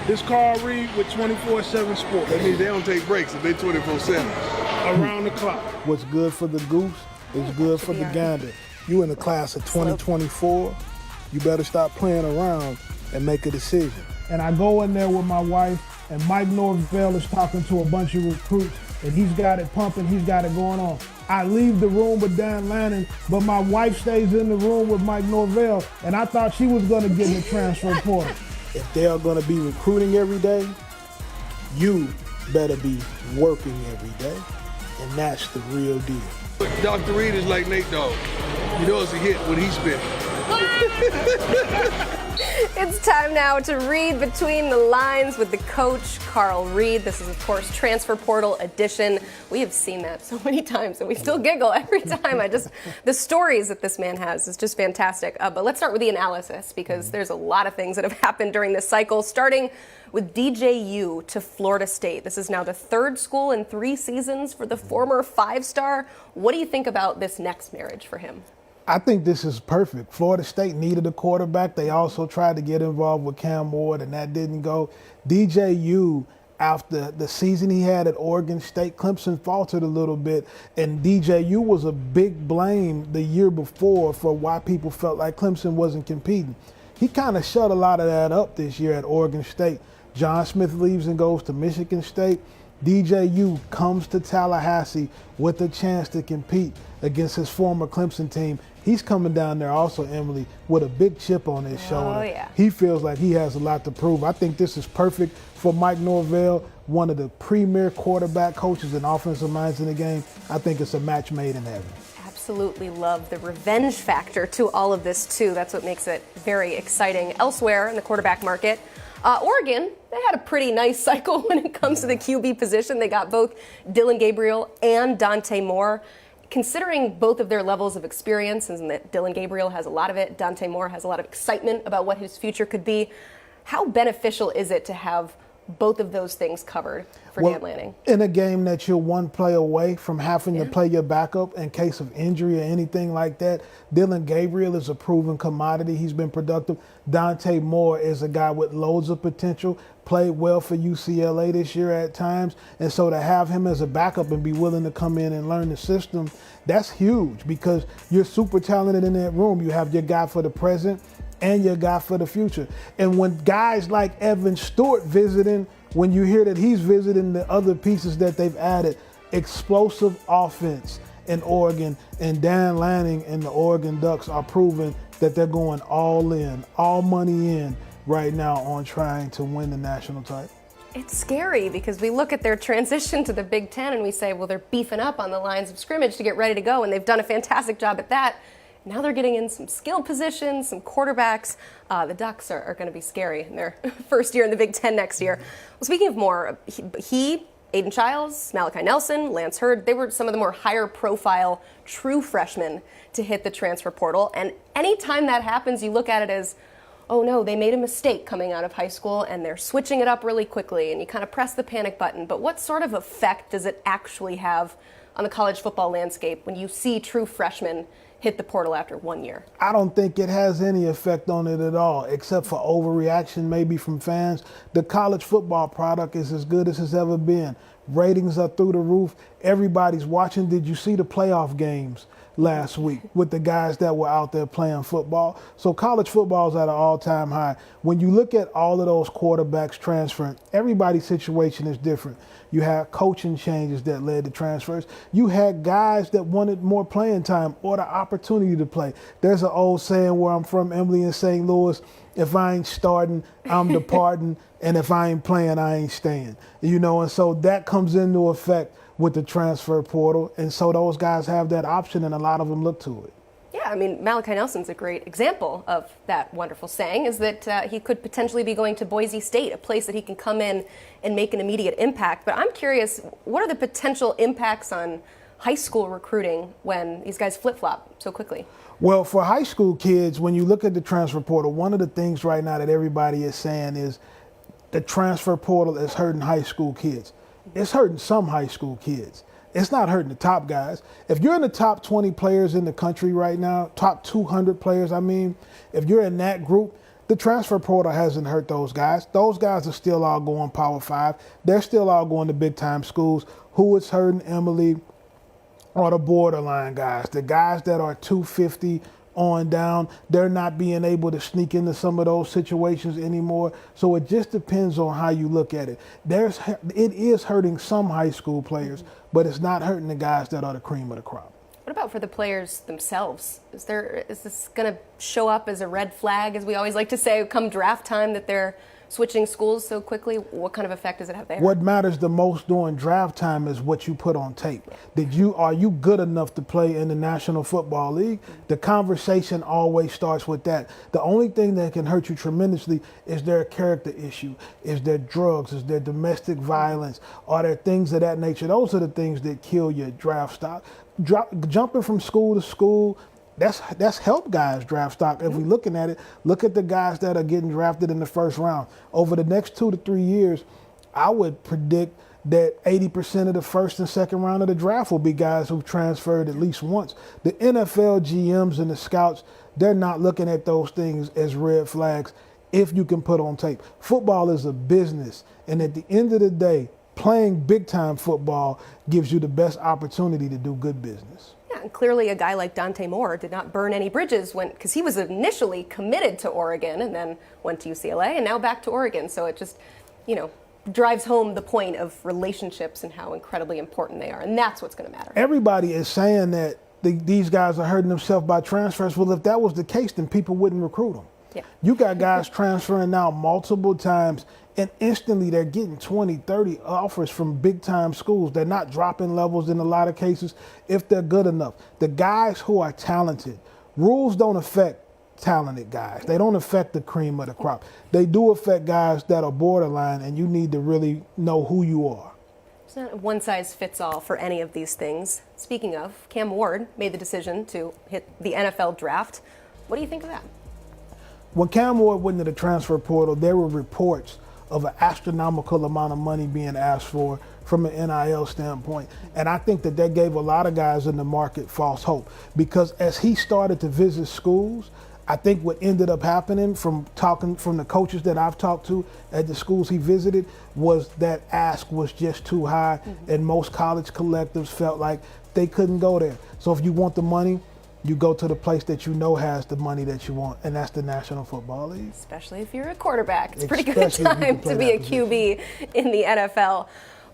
It's called Read with 24/7 sports. That means they don't take breaks if they 24/7. Around the clock. What's good for the goose is good for the gander. You in the class of 2024, you better stop playing around and make a decision. And I go in there with my wife, and Mike Norvell is talking to a bunch of recruits, and he's got it pumping, he's got it going on. I leave the room with Dan Lanning, but my wife stays in the room with Mike Norvell, and I thought she was going to get in the transfer portal. If they are going to be recruiting every day, you better be working every day, and that's the real deal. But Dr. Reed is like Nate Dogg. You know it's a hit when he spit. It's time now to read between the lines with the coach, Carl Reed. This is, of course, Transfer Portal Edition. We have seen that so many times, and we still giggle every time. The stories that this man has is just fantastic. But let's start with the analysis, because there's a lot of things that have happened during this cycle, starting with DJU to Florida State. This is now the third school in 3 seasons for the former 5-star. What do you think about this next marriage for him? I think this is perfect. Florida State needed a quarterback. They also tried to get involved with Cam Ward, and that didn't go. DJU, after the season he had at Oregon State, Clemson faltered a little bit, and DJU was a big blame the year before for why people felt like Clemson wasn't competing. He kind of shut a lot of that up this year at Oregon State. John Smith leaves and goes to Michigan State. DJU comes to Tallahassee with a chance to compete against his former Clemson team. He's coming down there also, Emily, with a big chip on his shoulder. Oh, yeah. He feels like he has a lot to prove. I think this is perfect for Mike Norvell, one of the premier quarterback coaches and offensive minds in the game. I think it's a match made in heaven. Absolutely love the revenge factor to all of this, too. That's what makes it very exciting. Elsewhere in the quarterback market, Oregon, they had a pretty nice cycle when it comes to the QB position. They got both Dillon Gabriel and Dante Moore. Considering both of their levels of experience, and that Dillon Gabriel has a lot of it, Dante Moore has a lot of excitement about what his future could be, how beneficial is it to have both of those things covered for Dan Lanning? In a game that you're one play away from having to play your backup in case of injury or anything like that, Dillon Gabriel is a proven commodity. He's been productive. Dante Moore is a guy with loads of potential, played well for UCLA this year at times. And so to have him as a backup and be willing to come in and learn the system, that's huge because you're super talented in that room. You have your guy for the present and your guy for the future. And when guys like Evan Stewart visiting, when you hear that he's visiting the other pieces that they've added, explosive offense in Oregon, and Dan Lanning and the Oregon Ducks are proving that they're going all in, all money in right now on trying to win the national title. It's scary because we look at their transition to the Big Ten and we say, well, they're beefing up on the lines of scrimmage to get ready to go, and they've done a fantastic job at that. Now they're getting in some skill positions, some quarterbacks. The Ducks are going to be scary in their first year in the Big Ten next year. Well, speaking of more, Aiden Childs, Malachi Nelson, Lance Hurd, they were some of the more higher profile true freshmen to hit the transfer portal. And anytime that happens, you look at it as, oh no, they made a mistake coming out of high school and they're switching it up really quickly, and you kind of press the panic button. But what sort of effect does it actually have on the college football landscape when you see true freshmen hit the portal after 1 year? I don't think it has any effect on it at all, except for overreaction maybe from fans. The college football product is as good as it's ever been. Ratings are through the roof. Everybody's watching. Did you see the playoff games last week with the guys that were out there playing football? So college football is at an all-time high. When you look at all of those quarterbacks transferring, everybody's situation is different. You had coaching changes that led to transfers. You had guys that wanted more playing time or the opportunity to play. There's an old saying where I'm from, Emily, in St. Louis, if I ain't starting, I'm departing, and if I ain't playing, I ain't staying. You know, and so that comes into effect with the transfer portal, and so those guys have that option, and a lot of them look to it. Yeah, I mean, Malachi Nelson's a great example of that wonderful saying, is that he could potentially be going to Boise State, a place that he can come in and make an immediate impact. But I'm curious, what are the potential impacts on high school recruiting when these guys flip-flop so quickly? Well, for high school kids, when you look at the transfer portal, one of the things right now that everybody is saying is the transfer portal is hurting high school kids. It's hurting some high school kids. It's not hurting the top guys. If you're in the top 20 players in the country right now, top 200 players, I mean, if you're in that group, The transfer portal hasn't hurt those guys. Those guys are still all going Power 5. They're still all going to big-time schools. Who it's hurting, Emily, are the borderline guys, the guys that are 250 on down. They're not being able to sneak into some of those situations anymore. So it just depends on how you look at it. It is hurting some high school players, but it's not hurting the guys that are the cream of the crop. What about for the players themselves? Is this going to show up as a red flag, as we always like to say, come draft time, that they're switching schools so quickly? What kind of effect does it have there? What matters the most during draft time is what you put on tape. Are you good enough to play in the National Football League? The conversation always starts with that. The only thing that can hurt you tremendously is there a character issue? Is there drugs? Is there domestic violence? Are there things of that nature? Those are the things that kill your draft stock. Jumping from school to school, that's helped guys draft stock. If we're looking at it, look at the guys that are getting drafted in the first round. Over the next 2 to 3 years, I would predict that 80% of the first and second round of the draft will be guys who've transferred at least once. The NFL GMs and the scouts, they're not looking at those things as red flags if you can put on tape. Football is a business, and at the end of the day, playing big-time football gives you the best opportunity to do good business. Yeah, and clearly a guy like Dante Moore did not burn any bridges because he was initially committed to Oregon and then went to UCLA and now back to Oregon. So it just, drives home the point of relationships and how incredibly important they are. And that's what's going to matter. Everybody is saying that these guys are hurting themselves by transfers. Well, if that was the case, then people wouldn't recruit them. Yeah. You got guys transferring now multiple times, and instantly they're getting 20, 30 offers from big-time schools. They're not dropping levels in a lot of cases if they're good enough. The guys who are talented, rules don't affect talented guys. They don't affect the cream of the crop. They do affect guys that are borderline, and you need to really know who you are. It's not a one-size-fits-all for any of these things. Speaking of, Cam Ward made the decision to hit the NFL draft. What do you think of that? When Cam Ward went into the transfer portal, there were reports of an astronomical amount of money being asked for from an NIL standpoint. And I think that gave a lot of guys in the market false hope, because as he started to visit schools, I think what ended up happening from the coaches that I've talked to at the schools he visited was that ask was just too high, and most college collectives felt like they couldn't go there. So if you want the money, you go to the place that you know has the money that you want, and that's the National Football League. Especially if you're a quarterback. It's a pretty good time to be a QB in the NFL.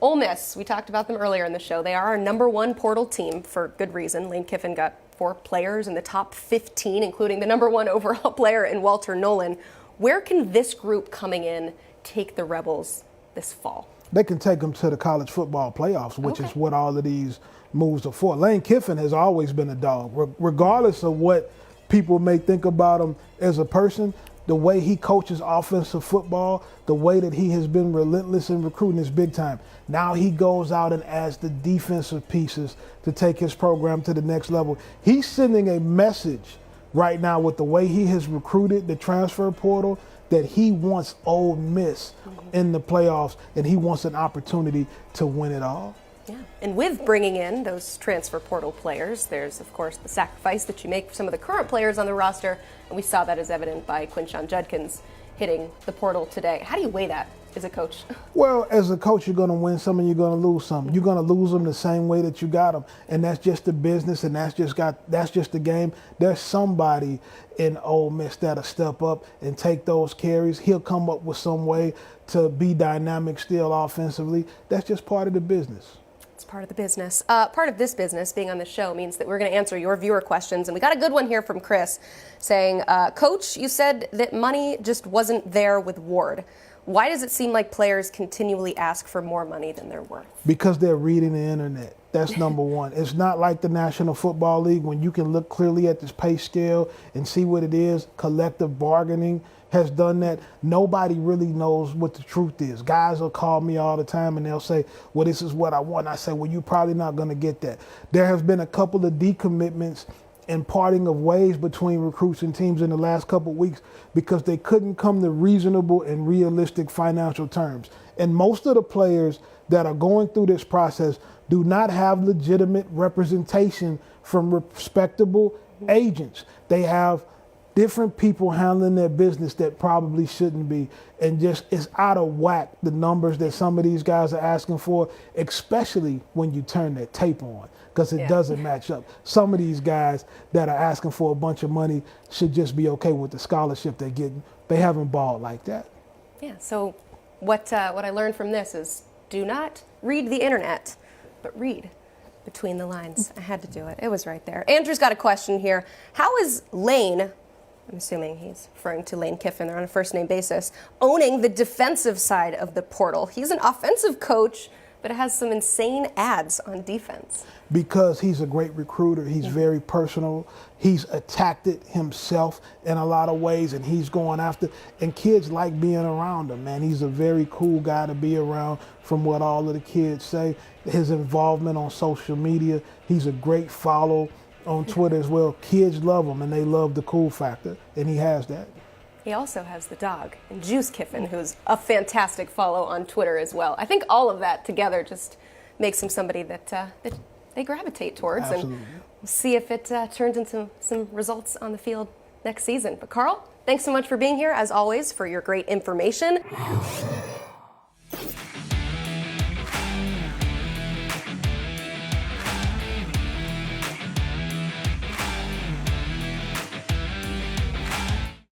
Ole Miss, we talked about them earlier in the show. They are our #1 portal team for good reason. Lane Kiffin got 4 players in the top 15, including the #1 overall player in Walter Nolan. Where can this group coming in take the Rebels this fall? They can take them to the college football playoffs, which is what all of these moves are for. Lane Kiffin has always been a dog. Regardless of what people may think about him as a person, the way he coaches offensive football, the way that he has been relentless in recruiting is big time. Now he goes out and adds the defensive pieces to take his program to the next level. He's sending a message right now with the way he has recruited the transfer portal that he wants Ole Miss in the playoffs, and he wants an opportunity to win it all. Yeah, and with bringing in those transfer portal players, there's, of course, the sacrifice that you make for some of the current players on the roster, and we saw that as evident by Quinshon Judkins hitting the portal today. How do you weigh that as a coach? Well, as a coach, you're going to win some and you're going to lose some. You're going to lose them the same way that you got them, and that's just the business, and that's just the game. There's somebody in Ole Miss that'll step up and take those carries. He'll come up with some way to be dynamic still offensively. That's just part of the business. It's part of the business. Part of this business, being on the show, means that we're going to answer your viewer questions. And we got a good one here from Chris saying, Coach, you said that money just wasn't there with Ward. Why does it seem like players continually ask for more money than they're worth? Because they're reading the internet. That's number one. It's not like the National Football League when you can look clearly at this pay scale and see what it is. Collective bargaining has done that. Nobody really knows what the truth is. Guys will call me all the time and they'll say, well, this is what I want. I say, well, you're probably not going to get that. There have been a couple of decommitments and parting of ways between recruits and teams in the last couple of weeks because they couldn't come to reasonable and realistic financial terms. And most of the players that are going through this process do not have legitimate representation from respectable agents. They have different people handling their business that probably shouldn't be, and just it's out of whack the numbers that some of these guys are asking for, especially when you turn their tape on, because it doesn't match up. Some of these guys that are asking for a bunch of money should just be okay with the scholarship they're getting. They haven't balled like that. Yeah, so what I learned from this is do not read the internet, but read between the lines. I had to do it. It was right there. Andrew's got a question here. How is Lane, I'm assuming he's referring to Lane Kiffin, they're on a first name basis, owning the defensive side of the portal? He's an offensive coach, but it has some insane ads on defense. Because he's a great recruiter. He's very personal. He's attacked it himself in a lot of ways, and he's going after, and kids like being around him, man. He's a very cool guy to be around from what all of the kids say. His involvement on social media, he's a great follow on Twitter as well. Kids love him, and they love the cool factor, and he has that. He also has the dog, and Juice Kiffin, who's a fantastic follow on Twitter as well. I think all of that together just makes him somebody that they gravitate towards. Absolutely. And we'll see if it turns into some results on the field next season. But Carl, thanks so much for being here, as always, for your great information.